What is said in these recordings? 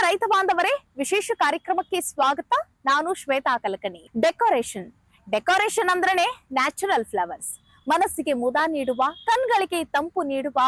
ರೈತ ಬಾಂಧವರೇ, ವಿಶೇಷ ಕಾರ್ಯಕ್ರಮಕ್ಕೆ ಸ್ವಾಗತ. ನಾನು ಶ್ವೇತಾ ಕಲಕನಿ. ಡೆಕೋರೇಷನ್ ಅಂದ್ರೇನೆ ನ್ಯಾಚುರಲ್ ಫ್ಲವರ್ಸ್. ಮನಸ್ಸಿಗೆ ಮುದ ನೀಡುವ, ಕಣ್ಗಳಿಗೆ ತಂಪು ನೀಡುವ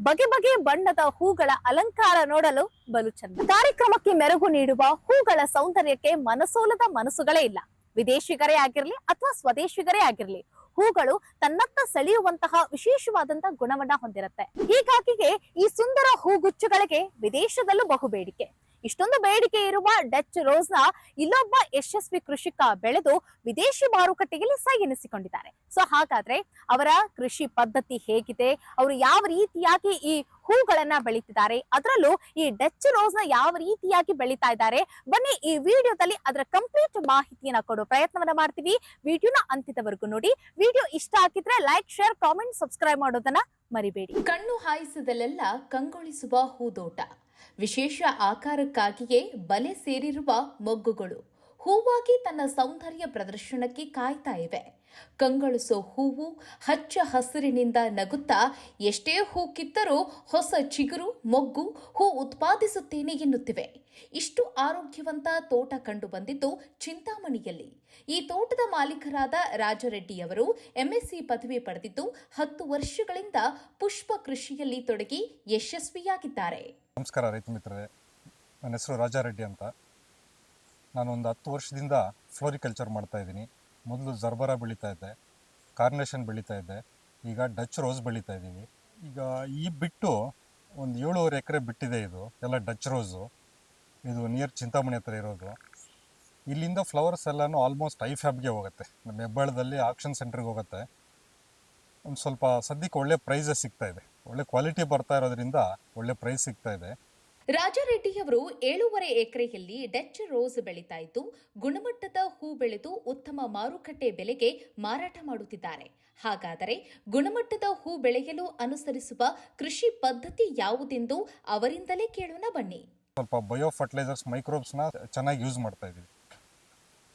ಬಗೆ ಬಗೆ ಬಣ್ಣದ ಹೂಗಳ ಅಲಂಕಾರ ನೋಡಲು ಬಲು ಚಂದ. ಕಾರ್ಯಕ್ರಮಕ್ಕೆ ಮೆರುಗು ನೀಡುವ ಹೂಗಳ ಸೌಂದರ್ಯಕ್ಕೆ ಮನಸೋಲದ ಮನಸ್ಸುಗಳೇ ಇಲ್ಲ. ವಿದೇಶಿಗರೇ ಆಗಿರ್ಲಿ ಅಥವಾ ಸ್ವದೇಶಿಗರೇ ಆಗಿರ್ಲಿ, ಹೂಗಳು ತನ್ನತ್ತ ಸೆಳೆಯುವಂತಹ ವಿಶೇಷವಾದಂತಹ ಗುಣವನ್ನ ಹೊಂದಿರುತ್ತೆ. ಹೀಗಾಗಿಯೇ ಈ ಸುಂದರ ಹೂಗುಚ್ಚುಗಳಿಗೆ ವಿದೇಶದಲ್ಲೂ ಬಹು ಬೇಡಿಕೆ. ಇಷ್ಟೊಂದು ಬೇಡಿಕೆ ಇರುವ ಡಚ್ ರೋಸ್ ನ ಇಲ್ಲೊಬ್ಬ ಯಶಸ್ವಿ ಕೃಷಿಕ ಬೆಳೆದು ವಿದೇಶಿ ಮಾರುಕಟ್ಟೆಯಲ್ಲಿ ಸೈ ಎನಿಸಿಕೊಂಡಿದ್ದಾರೆ. ಸೊ ಹಾಗಾದ್ರೆ ಅವರ ಕೃಷಿ ಪದ್ಧತಿ ಹೇಗಿದೆ, ಅವರು ಯಾವ ರೀತಿಯಾಗಿ ಈ ಹೂಗಳನ್ನ ಬೆಳೀತಿದ್ದಾರೆ, ಅದರಲ್ಲೂ ಈ ಡಚ್ ರೋಸ್ ನ ಯಾವ ರೀತಿಯಾಗಿ ಬೆಳೀತಾ ಇದ್ದಾರೆ, ಬನ್ನಿ ಈ ವಿಡಿಯೋದಲ್ಲಿ ಅದರ ಕಂಪ್ಲೀಟ್ ಮಾಹಿತಿಯನ್ನ ಕೊಡೋ ಪ್ರಯತ್ನವನ್ನ ಮಾಡ್ತೀವಿ. ವಿಡಿಯೋನ ಅಂತ್ಯದವರೆಗೂ ನೋಡಿ. ವಿಡಿಯೋ ಇಷ್ಟ ಆಗಿದ್ರೆ ಲೈಕ್, ಶೇರ್, ಕಾಮೆಂಟ್, ಸಬ್ಸ್ಕ್ರೈಬ್ ಮಾಡೋದನ್ನ ಮರಿಬೇಡಿ. ಕಣ್ಣು ಹಾಯಿಸಿದಲೆಲ್ಲ ಕಂಗೊಳಿಸುವ ಹೂದೋಟ, ವಿಶೇಷ ಆಕಾರಕ್ಕಾಗಿಯೇ ಬಲೆ ಸೇರಿರುವ ಮೊಗ್ಗುಗಳು ಹೂವಾಗಿ ತನ್ನ ಸೌಂದರ್ಯ ಪ್ರದರ್ಶನಕ್ಕೆ ಕಾಯ್ತಾ ಇವೆ. ಕಂಗೊಳಿಸೋ ಹೂವು ಹಚ್ಚ ಹಸಿರಿನಿಂದ ನಗುತ್ತಾ ಎಷ್ಟೇ ಹೂ ಕಿತ್ತರೂ ಹೊಸ ಚಿಗುರು ಮೊಗ್ಗು ಹೂ ಉತ್ಪಾದಿಸುತ್ತೇನೆ ಎನ್ನುತ್ತಿವೆ. ಇಷ್ಟು ಆರೋಗ್ಯವಂತ ತೋಟ ಕಂಡು ಬಂದಿದ್ದು ಚಿಂತಾಮಣಿಯಲ್ಲಿ. ಈ ತೋಟದ ಮಾಲೀಕರಾದ ರಾಜರೆಡ್ಡಿಯವರು ಎಂಎಸ್ಸಿ ಪದವಿ ಪಡೆದಿದ್ದು 10 ವರ್ಷಗಳಿಂದ ಪುಷ್ಪ ಕೃಷಿಯಲ್ಲಿ ತೊಡಗಿ ಯಶಸ್ವಿಯಾಗಿದ್ದಾರೆ. ನಮಸ್ಕಾರ ರೈತ ಮಿತ್ರರೇ, ನನ್ನ ಹೆಸರು ರಾಜಾರೆಡ್ಡಿ ಅಂತ. ನಾನೊಂದು 10 ವರ್ಷದಿಂದ ಫ್ಲೋರಿಕಲ್ಚರ್ ಮಾಡ್ತಾ ಇದ್ದೀನಿ. ಮೊದಲು ಜರ್ಬರಾ ಬೆಳೀತಾ ಇದ್ದೆ, ಕಾರ್ನೇಷನ್ ಬೆಳೀತಾ ಇದ್ದೆ, ಈಗ ಡಚ್ ರೋಸ್ ಬೆಳೀತಾ ಇದ್ದೀವಿ. ಈಗ ಈ ಬಿಟ್ಟು ಒಂದು 7.5 ಎಕರೆ ಬಿಟ್ಟಿದೆ. ಇದು ಎಲ್ಲ ಡಚ್ ರೋಸು. ಇದು ನಿಯರ್ ಚಿಂತಾಮಣಿ ಹತ್ರ ಇರೋದು. ಇಲ್ಲಿಂದ ಫ್ಲವರ್ಸ್ ಎಲ್ಲನೂ ಆಲ್ಮೋಸ್ಟ್ ಐಫ್ಯಾಬ್ಗೆ ಹೋಗುತ್ತೆ. ನಮ್ಮ ಹೆಬ್ಬಾಳದಲ್ಲಿ ಆಕ್ಷನ್ ಸೆಂಟ್ರಿಗೆ ಹೋಗುತ್ತೆ. ಒಂದು ಸ್ವಲ್ಪ ಸದ್ಯಕ್ಕೆ ಒಳ್ಳೆ ಪ್ರೈಸಸ್ ಸಿಗ್ತಾ ಇದೆ. ಒಳ್ಳೆ ಕ್ವಾಲಿಟಿ ಬರ್ತಾ ಇರೋದ್ರಿಂದ ಒಳ್ಳೆ ಪ್ರೈಸ್ ಸಿಗ್ತಾ ಇದೆ. ರಾಜರೆಡ್ಡಿಯವರು 7.5 ಎಕರೆಯಲ್ಲಿ ಡಚ್ ರೋಸ್ ಬೆಳೀತಾ ಇದ್ದು ಗುಣಮಟ್ಟದ ಹೂ ಬೆಳೆದು ಉತ್ತಮ ಮಾರುಕಟ್ಟೆ ಬೆಲೆಗೆ ಮಾರಾಟ ಮಾಡುತ್ತಿದ್ದಾರೆ. ಹಾಗಾದರೆ ಗುಣಮಟ್ಟದ ಹೂ ಬೆಳೆಯಲು ಅನುಸರಿಸುವ ಕೃಷಿ ಪದ್ಧತಿ ಯಾವುದೆಂದು ಅವರಿಂದಲೇ ಕೇಳೋಣ ಬನ್ನಿ. ಸ್ವಲ್ಪ ಬಯೋ ಫರ್ಟಿಲೈಸರ್ಸ್, ಮೈಕ್ರೋಬ್ಸ್ನ ಚೆನ್ನಾಗಿ ಯೂಸ್ ಮಾಡ್ತಾ ಇದ್ದೀವಿ.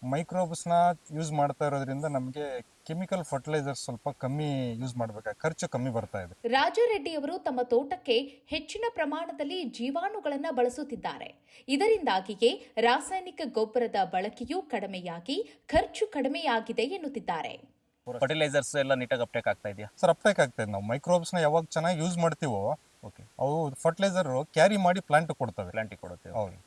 ಮೈಕ್ರೋಬ್ಸ್ನ ಯೂಸ್ ಮಾಡ್ತಾ ಇರೋದ್ರಿಂದ ನಮಗೆ ಕೆಮಿಕಲ್ ಫರ್ಟಿಲೈಸರ್ಸ್ ಸ್ವಲ್ಪ ಕಮ್ಮಿ ಯೂಸ್ ಮಾಡಬೇಕಾಗಿ ಖರ್ಚು ಕಮ್ಮಿ ಬರ್ತಾ ಇದೆ. ರಾಜರೆಡ್ಡಿಯವರು ತಮ್ಮ ತೋಟಕ್ಕೆ ಹೆಚ್ಚಿನ ಪ್ರಮಾಣದಲ್ಲಿ ಜೀವಾಣುಗಳನ್ನು ಬಳಸುತ್ತಿದ್ದಾರೆ. ಇದರಿಂದಾಗಿಯೇ ರಾಸಾಯನಿಕ ಗೊಬ್ಬರದ ಬಳಕೆಯೂ ಕಡಿಮೆಯಾಗಿ ಖರ್ಚು ಕಡಿಮೆಯಾಗಿದೆ ಎನ್ನುತ್ತಿದ್ದಾರೆ. ಫರ್ಟಿಲೈಸರ್ಸ್ ಎಲ್ಲ ನೀಟಾಗಿ ಅಪ್ಟೇಕ್ ಆಗ್ತಾ ಇದೆಯಾ ಸರ್? ಅಪ್ಟೇಕ್ ಆಗ್ತಾ ಇದೆ. ನಾವು ಮೈಕ್ರೋಬ್ಸ್ನ ಯಾವಾಗ ಚೆನ್ನಾಗಿ ಯೂಸ್ ಮಾಡ್ತೀವೋ ಅವು ಫರ್ಟಿಲೈಸರ್ ಕ್ಯಾರಿ ಮಾಡಿ ಪ್ಲಾಂಟಿಗೆ ಕೊಡುತ್ತೆ. ಹೌದು.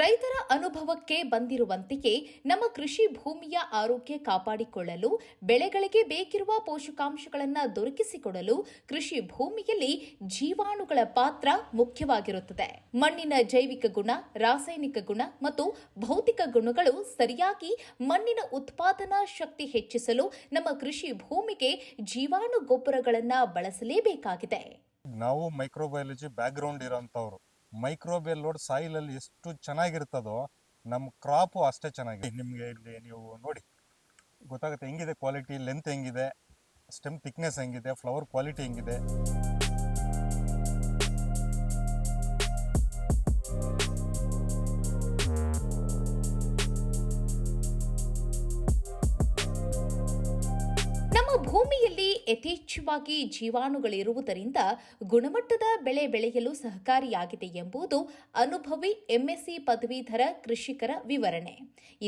ರೈತರ ಅನುಭವಕ್ಕೆ ಬಂದಿರುವಂತೆಯೇ ನಮ್ಮ ಕೃಷಿ ಭೂಮಿಯ ಆರೋಗ್ಯ ಕಾಪಾಡಿಕೊಳ್ಳಲು, ಬೆಳೆಗಳಿಗೆ ಬೇಕಿರುವ ಪೋಷಕಾಂಶಗಳನ್ನು ದೊರಕಿಸಿಕೊಡಲು ಕೃಷಿ ಭೂಮಿಯಲ್ಲಿ ಜೀವಾಣುಗಳ ಪಾತ್ರ ಮುಖ್ಯವಾಗಿರುತ್ತದೆ. ಮಣ್ಣಿನ ಜೈವಿಕ ಗುಣ, ರಾಸಾಯನಿಕ ಗುಣ ಮತ್ತು ಭೌತಿಕ ಗುಣಗಳು ಸರಿಯಾಗಿ ಮಣ್ಣಿನ ಉತ್ಪಾದನಾ ಶಕ್ತಿ ಹೆಚ್ಚಿಸಲು ನಮ್ಮ ಕೃಷಿ ಭೂಮಿಗೆ ಜೀವಾಣು ಗೊಬ್ಬರಗಳನ್ನು ಬಳಸಲೇಬೇಕಾಗಿದೆ. ನಾವು ಮೈಕ್ರೋಬಯಾಲಜಿ ಬ್ಯಾಕ್ಗ್ರೌಂಡ್ ಇರೋಂಥವ್ರು. ಮೈಕ್ರೋಬಿಯಲ್ ಲೋಡ್ ಸಾಯಿಲ್ ಅಲ್ಲಿ ಎಷ್ಟು ಚೆನ್ನಾಗಿರ್ತದೋ ನಮ್ಮ ಕ್ರಾಪು ಅಷ್ಟೇ ಚೆನ್ನಾಗಿದೆ. ನಿಮಗೆ ಇಲ್ಲಿ ನೀವು ನೋಡಿ ಗೊತ್ತಾಗುತ್ತೆ ಹೆಂಗಿದೆ ಕ್ವಾಲಿಟಿ, ಲೆಂತ್ ಹೆಂಗಿದೆ, ಸ್ಟೆಮ್ ಥಿಕ್ನೆಸ್ ಹೆಂಗಿದೆ, ಫ್ಲವರ್ ಕ್ವಾಲಿಟಿ ಹೆಂಗಿದೆ. ನಮ್ಮ ಭೂಮಿಯಲ್ಲಿ ಯಥೇಚ್ಛವಾಗಿ ಜೀವಾಣುಗಳಿರುವುದರಿಂದ ಗುಣಮಟ್ಟದ ಬೆಳೆ ಬೆಳೆಯಲು ಸಹಕಾರಿಯಾಗಿದೆ ಎಂಬುದು ಅನುಭವಿ ಎಂಎಸ್ಸಿ ಪದವೀಧರ ಕೃಷಿಕರ ವಿವರಣೆ.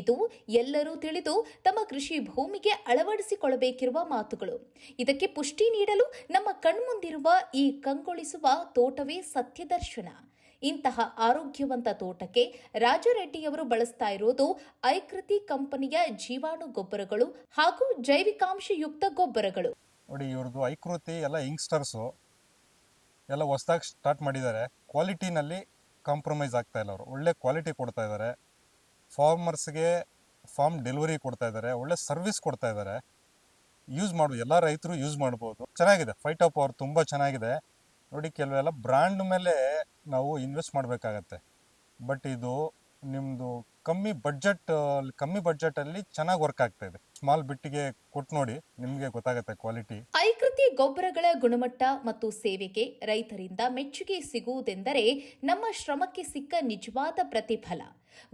ಇದು ಎಲ್ಲರೂ ತಿಳಿದು ತಮ್ಮ ಕೃಷಿ ಭೂಮಿಗೆ ಅಳವಡಿಸಿಕೊಳ್ಳಬೇಕಿರುವ ಮಾತುಗಳು. ಇದಕ್ಕೆ ಪುಷ್ಟಿ ನೀಡಲು ನಮ್ಮ ಕಣ್ಮುಂದಿರುವ ಈ ಕಂಗೊಳಿಸುವ ತೋಟವೇ ಸತ್ಯದರ್ಶನ. ಇಂತಹ ಆರೋಗ್ಯವಂತ ತೋಟಕ್ಕೆ ರಾಜರೆಡ್ಡಿಯವರು ಬಳಸ್ತಾ ಇರೋದು ಐಕೃತಿ ಕಂಪನಿಯ ಜೀವಾಣು ಗೊಬ್ಬರಗಳು ಹಾಗೂ ಜೈವಿಕಾಂಶಯುಕ್ತ ಗೊಬ್ಬರಗಳು. ನೋಡಿ, ಇವ್ರದ್ದು ಐಕೃತಿ ಎಲ್ಲ ಯಂಗ್ಸ್ಟರ್ಸು ಎಲ್ಲ ಹೊಸದಾಗಿ ಸ್ಟಾರ್ಟ್ ಮಾಡಿದ್ದಾರೆ. ಕ್ವಾಲಿಟಿನಲ್ಲಿ ಕಾಂಪ್ರಮೈಸ್ ಆಗ್ತಾ ಇಲ್ಲ. ಅವರು ಒಳ್ಳೆ ಕ್ವಾಲಿಟಿ ಕೊಡ್ತಾ ಇದ್ದಾರೆ. ಫಾರ್ಮರ್ಸ್ಗೆ ಫಾರ್ಮ್ ಡೆಲಿವರಿ ಕೊಡ್ತಾ ಇದ್ದಾರೆ. ಒಳ್ಳೆ ಸರ್ವಿಸ್ ಕೊಡ್ತಾ ಇದ್ದಾರೆ. ಯೂಸ್ ಮಾಡ್ಬೋದು, ಎಲ್ಲ ರೈತರು ಯೂಸ್ ಮಾಡ್ಬೋದು. ಚೆನ್ನಾಗಿದೆ. ಫೈಟ್ ಆಫ್ ಪವರ್ ತುಂಬ ಚೆನ್ನಾಗಿದೆ. ನೋಡಿ, ಕೆಲವೆಲ್ಲ ಬ್ರ್ಯಾಂಡ್ ಮೇಲೆ ನಾವು ಇನ್ವೆಸ್ಟ್ ಮಾಡಬೇಕಾಗತ್ತೆ. ಬಟ್ ಇದು ನಿಮ್ಮದು ಕಮ್ಮಿ ಬಡ್ಜೆಟಲ್ಲಿ ಚೆನ್ನಾಗಿ ವರ್ಕ್ ಆಗ್ತಾ ಇದೆ. ಸ್ಮಾಲ್ ಬಿಟ್ಟಿಗೆ ಕೊಟ್ಟು ನೋಡಿ, ನಿಮಗೆ ಗೊತ್ತಾಗುತ್ತೆ ಕ್ವಾಲಿಟಿ. ಐಕೃತಿ ಪ್ರಕೃತಿ ಗೊಬ್ಬರಗಳ ಗುಣಮಟ್ಟ ಮತ್ತು ಸೇವೆಗೆ ರೈತರಿಂದ ಮೆಚ್ಚುಗೆ ಸಿಗುವುದೆಂದರೆ ನಮ್ಮ ಶ್ರಮಕ್ಕೆ ಸಿಕ್ಕ ನಿಜವಾದ ಪ್ರತಿಫಲ.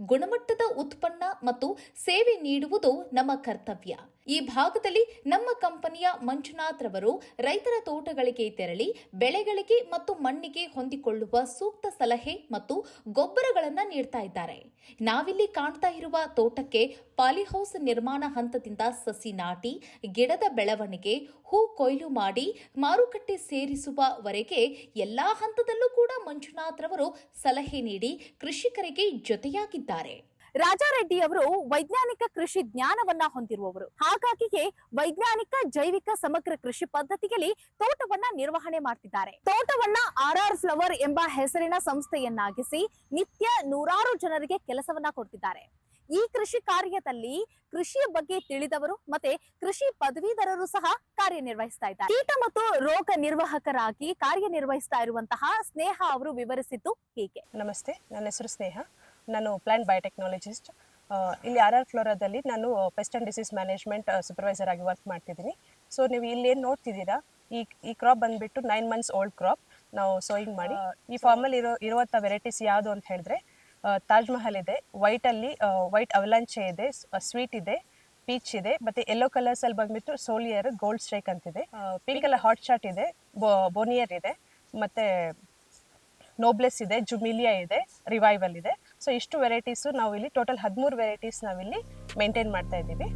ಗುಣಮಟ್ಟದ ಉತ್ಪನ್ನ ಮತ್ತು ಸೇವೆ ನೀಡುವುದು ನಮ್ಮ ಕರ್ತವ್ಯ. ಈ ಭಾಗದಲ್ಲಿ ನಮ್ಮ ಕಂಪನಿಯ ಮಂಜುನಾಥ್ ರವರು ರೈತರ ತೋಟಗಳಿಗೆ ತೆರಳಿ ಬೆಳೆಗಳಿಗೆ ಮತ್ತು ಮಣ್ಣಿಗೆ ಹೊಂದಿಕೊಳ್ಳುವ ಸೂಕ್ತ ಸಲಹೆ ಮತ್ತು ಗೊಬ್ಬರಗಳನ್ನು ನೀಡ್ತಾ ಇದ್ದಾರೆ. ನಾವಿಲ್ಲಿ ಕಾಣ್ತಾ ಇರುವ ತೋಟಕ್ಕೆ ಪಾಲಿಹೌಸ್ ನಿರ್ಮಾಣ ಹಂತದಿಂದ ಸಸಿ ನಾಟಿ, ಗಿಡದ ಬೆಳವಣಿಗೆ, ಹೂ ಕೊಯ್ಲು ಮಾಡಿ ಮಾರುಕಟ್ಟೆ ಸೇರಿಸುವವರೆಗೆ ಎಲ್ಲಾ ಹಂತದಲ್ಲೂ ಕೂಡ ಮಂಜುನಾಥ್ ರವರು ಸಲಹೆ ನೀಡಿ ಕೃಷಿಕರಿಗೆ ಜೊತೆಯಾಗಿದ್ದಾರೆ. ರಾಜಾರೆಡ್ಡಿ ಅವರು ವೈಜ್ಞಾನಿಕ ಕೃಷಿ ಜ್ಞಾನವನ್ನ ಹೊಂದಿರುವವರು. ಹಾಗಾಗಿಯೇ ವೈಜ್ಞಾನಿಕ ಜೈವಿಕ ಸಮಗ್ರ ಕೃಷಿ ಪದ್ಧತಿಯಲ್ಲಿ ತೋಟವನ್ನ ನಿರ್ವಹಣೆ ಮಾಡ್ತಿದ್ದಾರೆ. ತೋಟವನ್ನ RR ಫ್ಲವರ್ ಎಂಬ ಹೆಸರಿನ ಸಂಸ್ಥೆಯನ್ನಾಗಿಸಿ ನಿತ್ಯ ನೂರಾರು ಜನರಿಗೆ ಕೆಲಸವನ್ನ ಕೊಡ್ತಿದ್ದಾರೆ. ಈ ಕೃಷಿ ಕಾರ್ಯದಲ್ಲಿ ಕೃಷಿಯ ಬಗ್ಗೆ ತಿಳಿದವರು ಮತ್ತೆ ಕೃಷಿ ಪದವೀಧರರು ಸಹ ಕಾರ್ಯನಿರ್ವಹಿಸ್ತಾ ಇದ್ದಾರೆ. ಕೀಟ ಮತ್ತು ರೋಗ ನಿರ್ವಾಹಕರಾಗಿ ಕಾರ್ಯನಿರ್ವಹಿಸ್ತಾ ಇರುವಂತಹ ಸ್ನೇಹ ಅವರು ವಿವರಿಸಿದ್ದು ಹೀಗೆ. ನಮಸ್ತೆ, ನನ್ನ ಹೆಸರು ಸ್ನೇಹ. ನಾನು ಪ್ಲಾಂಟ್ ಬಯೋಟೆಕ್ನಾಲಜಿಸ್ಟ್. ಇಲ್ಲಿ RR ಫ್ಲೋರಾದಲ್ಲಿ ನಾನು pest and disease management supervisor ಆಗಿ ವರ್ಕ್ ಮಾಡ್ತಿದ್ದೀನಿ. ಸೊ ನೀವು ಇಲ್ಲಿ ಏನು ನೋಡ್ತಿದ್ದೀರಾ, ಈ ಕ್ರಾಪ್ ಬಂದುಬಿಟ್ಟು 9 months ಓಲ್ಡ್ ಕ್ರಾಪ್ ನಾವು ಸೋಯಿಂಗ್ ಮಾಡಿ. ಈ ಫಾರ್ಮಲ್ಲಿ ಇರುವಂಥ ವೆರೈಟೀಸ್ ಯಾವುದು ಅಂತ ಹೇಳಿದ್ರೆ ತಾಜ್ ಮಹಲ್ ಇದೆ, ವೈಟಲ್ಲಿ ವೈಟ್ ಅವಲಾಂಚೆ ಇದೆ, ಸ್ವೀಟ್ ಇದೆ, ಪೀಚ್ ಇದೆ, ಮತ್ತು ಯೆಲ್ಲೋ ಕಲರ್ಸಲ್ಲಿ ಬಂದುಬಿಟ್ಟು ಸೋಲಿಯರ್, ಗೋಲ್ಡ್ ಸ್ಟ್ರೈಕ್ ಅಂತಿದೆ, ಪಿಂಕಲ್ಲಿ ಹಾಟ್ ಶಾಟ್ ಇದೆ, ಬೋನಿಯರ್ ಇದೆ, ಮತ್ತು ನೋಬ್ಲೆಸ್ ಇದೆ, ಜುಮಿಲಿಯಾ ಇದೆ, ರಿವೈವಲ್ ಇದೆ. ಸೊ ಇಷ್ಟು ವೆರೈಟೀಸು ನಾವು ಇಲ್ಲಿ ಟೋಟಲ್ 13 ವೆರೈಟೀಸ್ ನಾವಿಲ್ಲಿ ಮೇಂಟೈನ್ ಮಾಡ್ತಾ ಇದ್ದೀವಿ.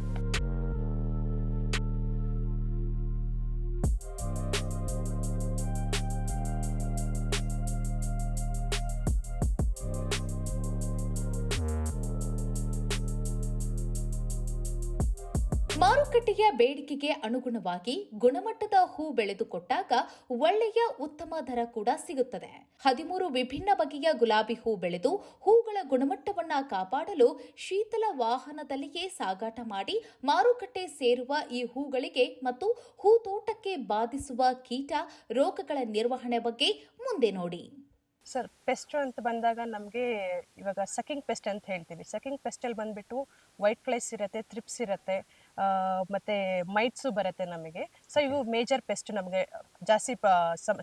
ಮಾರುಕಟ್ಟೆಯ ಬೇಡಿಕೆಗೆ ಅನುಗುಣವಾಗಿ ಗುಣಮಟ್ಟದ ಹೂ ಬೆಳೆದುಕೊಟ್ಟಾಗ ಒಳ್ಳೆಯ ಉತ್ತಮ ದರ ಕೂಡ ಸಿಗುತ್ತದೆ. 13 ವಿಭಿನ್ನ ಬಗೆಯ ಗುಲಾಬಿ ಹೂ ಬೆಳೆದು ಹೂಗಳ ಗುಣಮಟ್ಟವನ್ನ ಕಾಪಾಡಲು ಶೀತಲ ವಾಹನದಲ್ಲಿಯೇ ಸಾಗಾಟ ಮಾಡಿ ಮಾರುಕಟ್ಟೆ ಸೇರುವ ಈ ಹೂಗಳಿಗೆ ಮತ್ತು ಹೂ ತೋಟಕ್ಕೆ ಬಾಧಿಸುವ ಕೀಟ ರೋಗಗಳ ನಿರ್ವಹಣೆ ಬಗ್ಗೆ ಮುಂದೆ ನೋಡಿ. ಸರ್, ಪೆಸ್ಟ್ ಅಂತ ಬಂದಾಗ ನಮಗೆ ಇವಾಗ ಸಕಿಂಗ್ ಪೆಸ್ಟ್ ಅಂತ ಹೇಳ್ತೀವಿ. ಸಕಿಂಗ್ ಪೆಸ್ಟಲ್ಲಿ ಬಂದುಬಿಟ್ಟು ವೈಟ್ ಫ್ಲೈಸ್ ಇರುತ್ತೆ, ಥ್ರಿಪ್ಸ್ ಇರುತ್ತೆ, ಮತ್ತು ಮೈಟ್ಸು ಬರುತ್ತೆ ನಮಗೆ. ಸೊ ಇವು ಮೇಜರ್ ಪೆಸ್ಟ್ ನಮಗೆ ಜಾಸ್ತಿ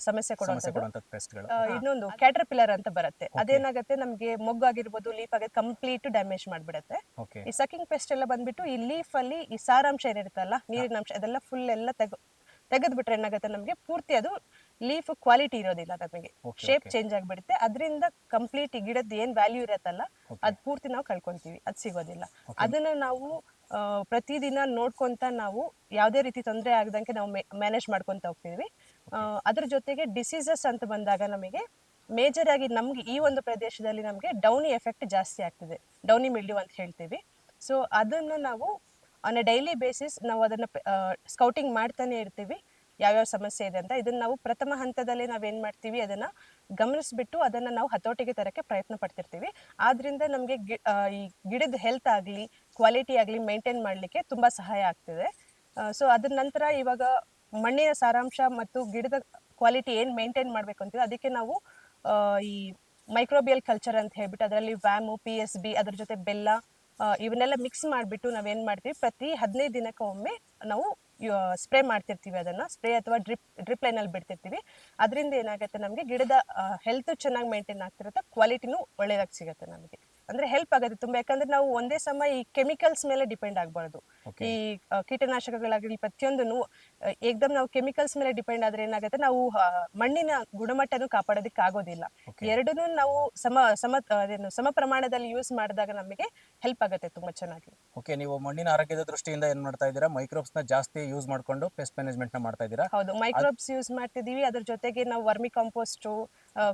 ಸಮಸ್ಯೆ ಕೊಡುವಂಥದ್ದು. ಪೆಸ್ಟ್ಗಳು. ಇನ್ನೊಂದು ಕ್ಯಾಟರ್ಪಿಲ್ಲರ್ ಅಂತ ಬರುತ್ತೆ. ಅದೇನಾಗುತ್ತೆ, ನಮಗೆ ಮೊಗ್ಗಾಗಿರ್ಬೋದು, ಲೀಫ್ ಆಗಿ ಕಂಪ್ಲೀಟ್ ಡ್ಯಾಮೇಜ್ ಮಾಡಿಬಿಡುತ್ತೆ. ಈ ಸಕಿಂಗ್ ಪೆಸ್ಟ್ ಎಲ್ಲ ಬಂದುಬಿಟ್ಟು ಈ ಲೀಫಲ್ಲಿ ಈ ಸಾರಾಂಶ ಏನಿರುತ್ತಲ್ಲ, ನೀರಿನ ಅಂಶ, ಅದೆಲ್ಲ ಫುಲ್ ಎಲ್ಲ ತೆಗೆದ್ಬಿಟ್ರೆ ಏನಾಗುತ್ತೆ, ನಮಗೆ ಪೂರ್ತಿ ಅದು ಲೀಫ್ ಕ್ವಾಲಿಟಿ ಇರೋದಿಲ್ಲ, ನಮಗೆ ಶೇಪ್ ಚೇಂಜ್ ಆಗಿಬಿಡುತ್ತೆ. ಅದರಿಂದ ಕಂಪ್ಲೀಟ್ ಈ ಗಿಡದ ಏನು ವ್ಯಾಲ್ಯೂ ಇರತ್ತಲ್ಲ ಅದು ಪೂರ್ತಿ ನಾವು ಕಳ್ಕೊಂತೀವಿ, ಅದು ಸಿಗೋದಿಲ್ಲ. ಅದನ್ನ ನಾವು ಪ್ರತಿದಿನ ನೋಡ್ಕೊಂತ ನಾವು ಯಾವುದೇ ರೀತಿ ತೊಂದರೆ ಆಗದಂಗೆ ನಾವು ಮ್ಯಾನೇಜ್ ಮಾಡ್ಕೊತ ಹೋಗ್ತೀವಿ. ಅದ್ರ ಜೊತೆಗೆ ಡಿಸೀಸಸ್ ಅಂತ ಬಂದಾಗ ನಮಗೆ ಮೇಜರ್ ಆಗಿ ನಮ್ಗೆ ಈ ಒಂದು ಪ್ರದೇಶದಲ್ಲಿ ನಮಗೆ ಡೌನಿ ಎಫೆಕ್ಟ್ ಜಾಸ್ತಿ ಆಗ್ತಿದೆ, ಡೌನಿ ಮಿಲ್ಡ್ಯೂ ಅಂತ ಹೇಳ್ತೀವಿ. ಸೊ ಅದನ್ನು ನಾವು ಆನ್ ಎ ಡೈಲಿ ಬೇಸಿಸ್ ನಾವು ಅದನ್ನು ಸ್ಕೌಟಿಂಗ್ ಮಾಡ್ತಾನೆ ಇರ್ತೀವಿ, ಯಾವ್ಯಾವ ಸಮಸ್ಯೆ ಇದೆ ಅಂತ. ಇದನ್ನು ನಾವು ಪ್ರಥಮ ಹಂತದಲ್ಲಿ ನಾವೇನು ಮಾಡ್ತೀವಿ, ಅದನ್ನು ಗಮನಿಸ್ಬಿಟ್ಟು ಅದನ್ನು ನಾವು ಹತೋಟಿಗೆ ತರೋಕ್ಕೆ ಪ್ರಯತ್ನ ಪಡ್ತಿರ್ತೀವಿ. ಆದ್ದರಿಂದ ನಮಗೆ ಈ ಗಿಡದ ಹೆಲ್ತ್ ಆಗಲಿ ಕ್ವಾಲಿಟಿ ಆಗಲಿ ಮೇಂಟೈನ್ ಮಾಡಲಿಕ್ಕೆ ತುಂಬ ಸಹಾಯ ಆಗ್ತಿದೆ. ಸೊ ಅದ್ರ ನಂತರ ಇವಾಗ ಮಣ್ಣಿನ ಸಾರಾಂಶ ಮತ್ತು ಗಿಡದ ಕ್ವಾಲಿಟಿ ಏನು ಮೇಂಟೈನ್ ಮಾಡಬೇಕು ಅಂತೀವಿ, ಅದಕ್ಕೆ ನಾವು ಈ ಮೈಕ್ರೋಬಿಯಲ್ ಕಲ್ಚರ್ ಅಂತ ಹೇಳ್ಬಿಟ್ಟು ಅದರಲ್ಲಿ ವ್ಯಾಮು, PSB, ಅದ್ರ ಜೊತೆ ಬೆಲ್ಲ, ಇವನ್ನೆಲ್ಲ ಮಿಕ್ಸ್ ಮಾಡಿಬಿಟ್ಟು ನಾವೇನು ಮಾಡ್ತೀವಿ, ಪ್ರತಿ 15 ದಿನಕ್ಕೆ ಒಮ್ಮೆ ನಾವು ಸ್ಪ್ರೇ ಮಾಡ್ತಿರ್ತೀವಿ. ಅದನ್ನು ಸ್ಪ್ರೇ ಅಥವಾ ಡ್ರಿಪ್ ಲೈನಲ್ಲಿ ಬಿಡ್ತಿರ್ತೀವಿ. ಅದರಿಂದ ಏನಾಗುತ್ತೆ, ನಮಗೆ ಗಿಡದ ಹೆಲ್ತ್ ಚೆನ್ನಾಗಿ ಮೇಂಟೈನ್ ಆಗ್ತಿರುತ್ತೆ, ಕ್ವಾಲಿಟಿನೂ ಒಳ್ಳೆಯದಾಗಿ ಸಿಗುತ್ತೆ ನಮಗೆ. ಅಂದರೆ ಹೆಲ್ಪ್ ಆಗುತ್ತೆ ತುಂಬ. ಯಾಕಂದರೆ ನಾವು ಒಂದೇ ಸಮ ಈ ಕೆಮಿಕಲ್ಸ್ ಮೇಲೆ ಡಿಪೆಂಡ್ ಆಗಬಾರ್ದು. ಈ ಕೀಟನಾಶಕಗಳಾಗಲಿ ಪ್ರತಿಯೊಂದನ್ನು ಏಕದಮ್ ನಾವು ಕೆಮಿಕಲ್ಸ್ ಮೇಲೆ ಡಿಪೆಂಡ್ ಆದರೆ ಏನಾಗುತ್ತೆ, ನಾವು ಮಣ್ಣಿನ ಗುಣಮಟ್ಟನೂ ಕಾಪಾಡೋದಕ್ಕೆ ಆಗೋದಿಲ್ಲ. ಎರಡನ್ನೂ ನಾವು ಸಮ ಪ್ರಮಾಣದಲ್ಲಿ ಯೂಸ್ ಮಾಡಿದಾಗ ನಮಗೆ ಹೆಲ್ಪ್ ಆಗುತ್ತೆ ತುಂಬ ಚೆನ್ನಾಗಿ. ಓಕೆ, ನೀವು ಮಣ್ಣಿನ ಆರೋಗ್ಯದ ದೃಷ್ಟಿಯಿಂದ ಏನು ಮಾಡ್ತಾ ಇದ್ದೀರಾ, ಮೈಕ್ರೋಬ್ಸ್ನ ಜಾಸ್ತಿ ಯೂಸ್ ಮಾಡಿಕೊಂಡು ಪೆಸ್ಟ್ ಮ್ಯಾನೇಜ್ಮೆಂಟ್ನ ಮಾಡ್ತಾ ಇದ್ದೀರಾ? ಹೌದು, ಮೈಕ್ರೋಬ್ಸ್ ಯೂಸ್ ಮಾಡ್ತಿದ್ದೀವಿ. ಅದ್ರ ಜೊತೆಗೆ ನಾವು ವರ್ಮಿ ಕಾಂಪೋಸ್ಟು,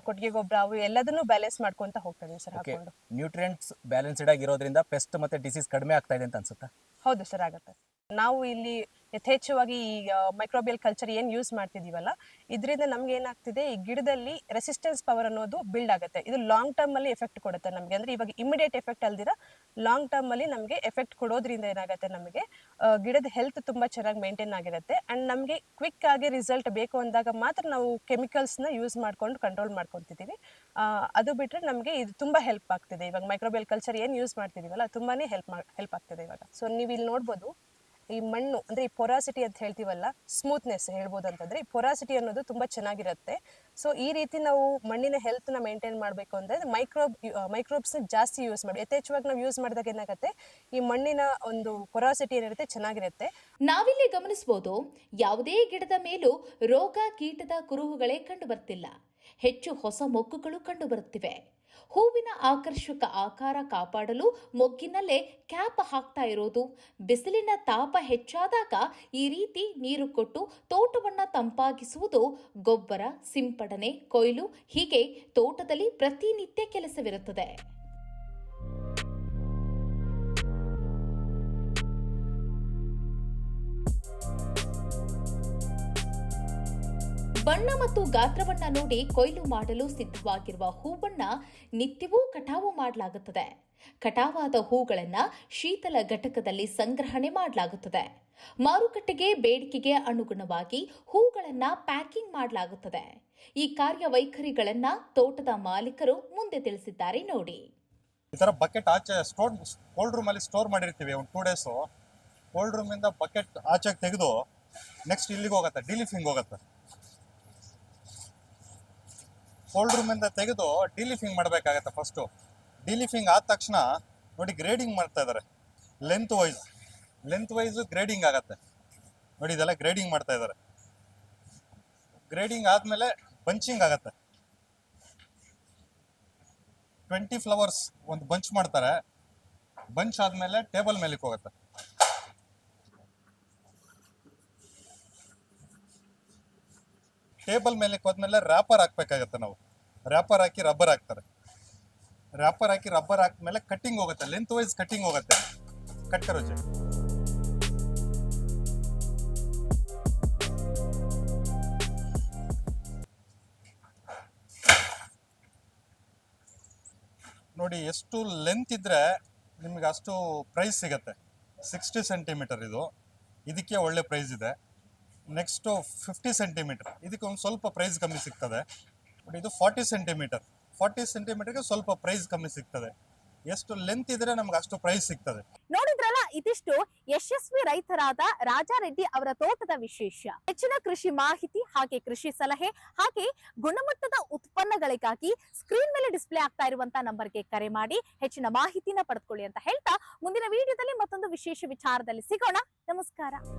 ಕೊಟ್ಟಿಗೆ ಗೊಬ್ಬರ, ಅವು ಎಲ್ಲದನ್ನೂ ಬ್ಯಾಲೆನ್ಸ್ ಮಾಡ್ಕೊಂತ ಹೋಗ್ತಾ ಇದೀವಿ ಸರ್. ಹಾಕೊಂಡು ನ್ಯೂಟ್ರಿಯೆಂಟ್ಸ್ ಬ್ಯಾಲೆನ್ಸ್ಡ್ ಆಗಿರೋದ್ರಿಂದ ಪೆಸ್ಟ್ ಮತ್ತೆ ಡಿಸೀಸ್ ಕಡಿಮೆ ಆಗ್ತಾ ಇದೆ ಅಂತ ಅನ್ಸುತ್ತಾ? ಹೌದು ಸರ್, ಆಗುತ್ತೆ. ನಾವು ಇಲ್ಲಿ ಯಥೇಚ್ಛವಾಗಿ ಈ ಮೈಕ್ರೋಬಿಯಲ್ ಕಲ್ಚರ್ ಏನು ಯೂಸ್ ಮಾಡ್ತಿದೀವಲ್ಲ, ಇದರಿಂದ ನಮ್ಗೆ ಏನಾಗ್ತಿದೆ, ಈ ಗಿಡದಲ್ಲಿ ರೆಸಿಸ್ಟೆನ್ಸ್ ಪವರ್ ಅನ್ನೋದು ಬಿಲ್ಡ್ ಆಗುತ್ತೆ. ಇದು ಲಾಂಗ್ ಟರ್ಮ್ ಅಲ್ಲಿ ಎಫೆಕ್ಟ್ ಕೊಡುತ್ತೆ ನಮಗೆ. ಅಂದ್ರೆ ಇವಾಗ ಇಮಿಡಿಯೇಟ್ ಎಫೆಕ್ಟ್ ಅಲ್ದಿರ ಲಾಂಗ್ ಟರ್ಮ್ ಅಲ್ಲಿ ನಮಗೆ ಎಫೆಕ್ಟ್ ಕೊಡೋದ್ರಿಂದ ಏನಾಗುತ್ತೆ, ನಮಗೆ ಗಿಡದ ಹೆಲ್ತ್ ತುಂಬಾ ಚೆನ್ನಾಗಿ ಮೇಂಟೈನ್ ಆಗಿರುತ್ತೆ. ಅಂಡ್ ನಮಗೆ ಕ್ವಿಕ್ ಆಗಿ ರಿಸಲ್ಟ್ ಬೇಕು ಅಂದಾಗ ಮಾತ್ರ ನಾವು ಕೆಮಿಕಲ್ಸ್ನ ಯೂಸ್ ಮಾಡ್ಕೊಂಡು ಕಂಟ್ರೋಲ್ ಮಾಡ್ಕೊತಿದ್ದೀವಿ. ಅದು ಬಿಟ್ಟರೆ ನಮಗೆ ಇದು ತುಂಬಾ ಹೆಲ್ಪ್ ಆಗ್ತಿದೆ. ಇವಾಗ ಮೈಕ್ರೋಬಿಯಲ್ ಕಲ್ಚರ್ ಏನು ಯೂಸ್ ಮಾಡ್ತಿದೀವಲ್ಲ, ತುಂಬಾನೇ ಹೆಲ್ಪ್ ಆಗ್ತಿದೆ ಇವಾಗ. ಸೊ ನೀವು ಇಲ್ಲಿ ನೋಡ್ಬೋದು, ಈ ಮಣ್ಣು ಅಂದ್ರೆ ಈ ಪೊರಾಸಿಟಿ ಅಂತ ಹೇಳ್ತೀವಲ್ಲ, ಸ್ಮೂತ್ನೆಸ್ ಹೇಳ್ಬೋದು ಅಂತಂದ್ರೆ, ಈ ಪೊರಾಸಿಟಿ ಅನ್ನೋದು ತುಂಬಾ ಚೆನ್ನಾಗಿರುತ್ತೆ. ಸೊ ಈ ರೀತಿ ನಾವು ಮಣ್ಣಿನ ಹೆಲ್ತ್ ನ ಮೇಂಟೈನ್ ಮಾಡಬೇಕು ಅಂದ್ರೆ ಮೈಕ್ರೋಬ್ಸ್ ಜಾಸ್ತಿ ಯೂಸ್ ಮಾಡಿ, ಯಥೇಚ್ಛವಾಗಿ ನಾವು ಯೂಸ್ ಮಾಡಿದಾಗ ಏನಾಗುತ್ತೆ, ಈ ಮಣ್ಣಿನ ಒಂದು ಪೊರಾಸಿಟಿ ಏನಿರುತ್ತೆ ಚೆನ್ನಾಗಿರುತ್ತೆ. ನಾವಿಲ್ಲಿ ಗಮನಿಸಬಹುದು, ಯಾವುದೇ ಗಿಡದ ಮೇಲೂ ರೋಗ ಕೀಟದ ಕುರುಹುಗಳೇ ಕಂಡು ಬರ್ತಿಲ್ಲ. ಹೆಚ್ಚು ಹೊಸ ಮೊಗ್ಗುಗಳು ಕಂಡು ಬರುತ್ತಿವೆ. ಹೂವಿನ ಆಕರ್ಷಕ ಆಕಾರ ಕಾಪಾಡಲು ಮೊಗ್ಗಿನಲ್ಲೇ ಕ್ಯಾಪ್ ಹಾಕ್ತಾ ಇರೋದು, ಬಿಸಿಲಿನ ತಾಪ ಹೆಚ್ಚಾದಾಗ ಈ ರೀತಿ ನೀರು ಕೊಟ್ಟು ತೋಟವನ್ನ ತಂಪಾಗಿಸುವುದು, ಗೊಬ್ಬರ ಸಿಂಪಡಣೆ, ಕೊಯ್ಲು, ಹೀಗೆ ತೋಟದಲ್ಲಿ ಪ್ರತಿನಿತ್ಯ ಕೆಲಸವಿರುತ್ತದೆ. ಬಣ್ಣ ಮತ್ತು ಗಾತ್ರವನ್ನ ನೋಡಿ ಕೊಯ್ಲು ಮಾಡಲು ಸಿದ್ಧವಾಗಿರುವ ಹೂವನ್ನ ನಿತ್ಯವೂ ಕಟಾವು ಮಾಡಲಾಗುತ್ತದೆ. ಕಟಾವಾದ ಹೂಗಳನ್ನ ಶೀತಲ ಘಟಕದಲ್ಲಿ ಸಂಗ್ರಹಣೆ ಮಾಡಲಾಗುತ್ತದೆ. ಮಾರುಕಟ್ಟೆಗೆ ಬೇಡಿಕೆಗೆ ಅನುಗುಣವಾಗಿ ಹೂಗಳನ್ನ ಪ್ಯಾಕಿಂಗ್ ಮಾಡಲಾಗುತ್ತದೆ. ಈ ಕಾರ್ಯವೈಖರಿಗಳನ್ನ ತೋಟದ ಮಾಲೀಕರು ಮುಂದೆ ತಿಳಿಸಿದ್ದಾರೆ ನೋಡಿ. ಈ ತರ ಬಕೆಟ್ ಆಚೆ ಕೋಲ್ಡ್ ರೂಮ್ ಅಲ್ಲಿ ಸ್ಟೋರ್ ಮಾಡಿರ್ತೀವಿ ಒಂದು 2 ಡೇಸ್. ಕೋಲ್ಡ್ ರೂಮ್ ಇಂದ ಬಕೆಟ್ ಆಚೆಗೆ ತೆಗೆದು ನೆಕ್ಸ್ಟ್ ಇಲ್ಲಿಗೆ ಹೋಗುತ್ತೆ, ಡಿಲಿಫಿಂಗ್ ಹೋಗುತ್ತೆ. ಕೋಲ್ಡ್ ರೂಮ್ ಇಂದ ತೆಗೆದು ಡಿಲಿಫಿಂಗ್ ಮಾಡಬೇಕಾಗತ್ತೆ. ಫಸ್ಟು ಡಿಲಿಫಿಂಗ್ ಆದ ತಕ್ಷಣ ನೋಡಿ ಗ್ರೇಡಿಂಗ್ ಮಾಡ್ತಾ ಇದ್ದಾರೆ. ಲೆಂತ್ ವೈಸ್ ಗ್ರೇಡಿಂಗ್ ಆಗತ್ತೆ ನೋಡಿ. ಇದೆಲ್ಲ ಗ್ರೇಡಿಂಗ್ ಮಾಡ್ತಾ ಇದ್ದಾರೆ. ಗ್ರೇಡಿಂಗ್ ಆದ್ಮೇಲೆ ಬಂಚಿಂಗ್ ಆಗತ್ತೆ. 20 ಫ್ಲವರ್ಸ್ ಒಂದು ಬಂಚ್ ಮಾಡ್ತಾರೆ. ಬಂಚ್ ಆದ್ಮೇಲೆ ಟೇಬಲ್ ಮೇಲಕ್ಕೆ ಹೋಗುತ್ತೆ. ಟೇಬಲ್ ಮೇಲೆ ಹೋದ್ಮೇಲೆ ರ್ಯಾಪರ್ ಹಾಕ್ಬೇಕಾಗತ್ತೆ. ನಾವು ರ್ಯಾಪರ್ ಹಾಕಿ ರಬ್ಬರ್ ಹಾಕ್ತಾರೆ. ರ್ಯಾಪರ್ ಹಾಕಿ ರಬ್ಬರ್ ಹಾಕ್ಮೇಲೆ ಕಟ್ಟಿಂಗ್ ಹೋಗುತ್ತೆ. ಲೆಂತ್ ವೈಸ್ ಕಟ್ಟಿಂಗ್ ಹೋಗುತ್ತೆ. ಕಟ್ ಕರೋಜೆ ನೋಡಿ, ಎಷ್ಟು ಲೆಂತ್ ಇದ್ರೆ ನಿಮ್ಗೆ ಅಷ್ಟು ಪ್ರೈಸ್ ಸಿಗತ್ತೆ. 60 ಸೆಂಟಿಮೀಟರ್ ಇದಕ್ಕೆ ಒಳ್ಳೆ ಪ್ರೈಸ್ ಇದೆ. ನೆಕ್ಸ್ಟು 50 ಸೆಂಟಿಮೀಟರ್, ಇದಕ್ಕೆ ಒಂದು ಸ್ವಲ್ಪ ಪ್ರೈಸ್ ಕಮ್ಮಿ ಸಿಗ್ತದೆ. ಬಟ್ ಇದು 40 ಸೆಂಟಿಮೀಟರ್ಗೆ ಸ್ವಲ್ಪ ಪ್ರೈಸ್ ಕಮ್ಮಿ ಸಿಗ್ತದೆ. ಎಷ್ಟು ಲೆಂತ್ ಇದ್ರೆ ನಮ್ಗೆ ಅಷ್ಟು ಪ್ರೈಸ್ ಸಿಗ್ತದೆ. ನೋಡಿದ್ರಲ್ಲ, ಇದಿಷ್ಟು ಯಶಸ್ವಿ ರೈತರಾದ ರಾಜಾರೆಡ್ಡಿ ಅವರ ತೋಟದ ವಿಶೇಷ. ಹೆಚ್ಚಿನ ಕೃಷಿ ಮಾಹಿತಿ ಹಾಗೆ ಕೃಷಿ ಸಲಹೆ ಹಾಗೆ ಗುಣಮಟ್ಟದ ಉತ್ಪನ್ನಗಳಿಗಾಗಿ ಸ್ಕ್ರೀನ್ ಮೇಲೆ ಡಿಸ್ಪ್ಲೇ ಆಗ್ತಾ ಇರುವಂತಹ ನಂಬರ್ಗೆ ಕರೆ ಮಾಡಿ ಹೆಚ್ಚಿನ ಮಾಹಿತಿನ ಪಡೆದುಕೊಳ್ಳಿ ಅಂತ ಹೇಳ್ತಾ ಮುಂದಿನ ವಿಡಿಯೋದಲ್ಲಿ ಮತ್ತೊಂದು ವಿಶೇಷ ವಿಚಾರದಲ್ಲಿ ಸಿಗೋಣ. ನಮಸ್ಕಾರ.